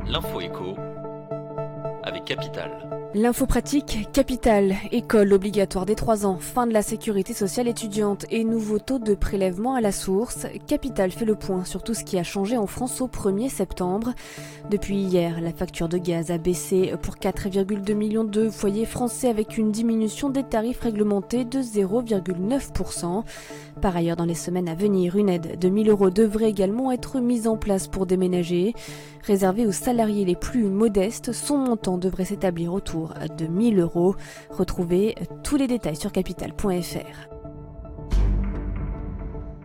L'info écho avec Capital. L'info pratique, Capital, école obligatoire dès 3 ans, fin de la sécurité sociale étudiante et nouveau taux de prélèvement à la source. Capital fait le point sur tout ce qui a changé en France au 1er septembre. Depuis hier, la facture de gaz a baissé pour 4,2 millions de foyers français avec une diminution des tarifs réglementés de 0,9%. Par ailleurs, dans les semaines à venir, une aide de 1 000 € devrait également être mise en place pour des ménagers. Réservée aux salariés les plus modestes, son montant devrait s'établir autour de 1 000 €. Retrouvez tous les détails sur capital.fr.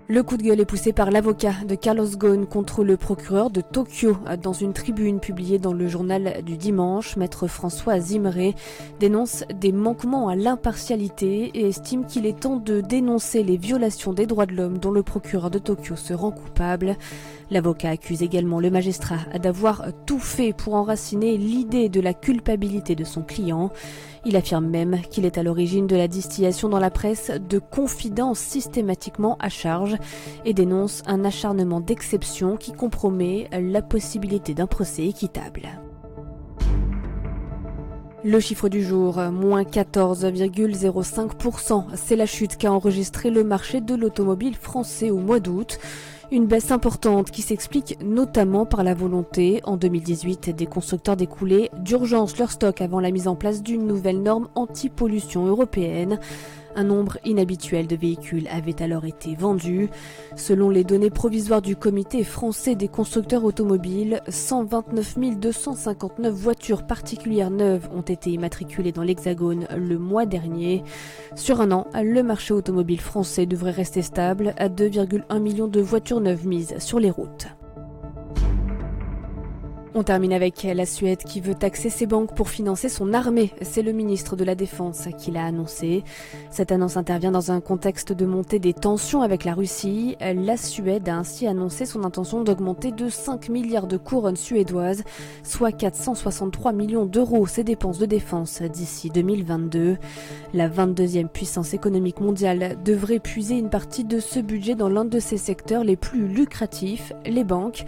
Le coup de gueule est poussé par l'avocat de Carlos Ghosn contre le procureur de Tokyo. Dans une tribune publiée dans le journal du dimanche, maître François Zimré dénonce des manquements à l'impartialité et estime qu'il est temps de dénoncer les violations des droits de l'homme dont le procureur de Tokyo se rend coupable. L'avocat accuse également le magistrat d'avoir tout fait pour enraciner l'idée de la culpabilité de son client. Il affirme même qu'il est à l'origine de la distillation dans la presse de confidences systématiquement à charge et dénonce un acharnement d'exception qui compromet la possibilité d'un procès équitable. Le chiffre du jour, moins 14,05%. C'est la chute qu'a enregistré le marché de l'automobile français au mois d'août. Une baisse importante qui s'explique notamment par la volonté, en 2018, des constructeurs d'écouler d'urgence leur stock avant la mise en place d'une nouvelle norme anti-pollution européenne. Un nombre inhabituel de véhicules avait alors été vendu. Selon les données provisoires du comité français des constructeurs automobiles, 129 259 voitures particulières neuves ont été immatriculées dans l'Hexagone le mois dernier. Sur un an, le marché automobile français devrait rester stable à 2,1 millions de voitures neuves mises sur les routes. On termine avec la Suède qui veut taxer ses banques pour financer son armée. C'est le ministre de la Défense qui l'a annoncé. Cette annonce intervient dans un contexte de montée des tensions avec la Russie. La Suède a ainsi annoncé son intention d'augmenter de 5 milliards de couronnes suédoises, soit 463 millions d'euros, ses dépenses de défense d'ici 2022. La 22e puissance économique mondiale devrait puiser une partie de ce budget dans l'un de ses secteurs les plus lucratifs, les banques.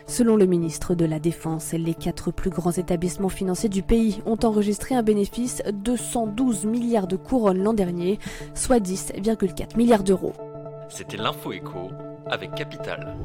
Selon le ministre de la Défense, les 4 plus grands établissements financiers du pays ont enregistré un bénéfice de 112 milliards de couronnes l'an dernier, soit 10,4 milliards d'euros. C'était l'info écho avec Capital.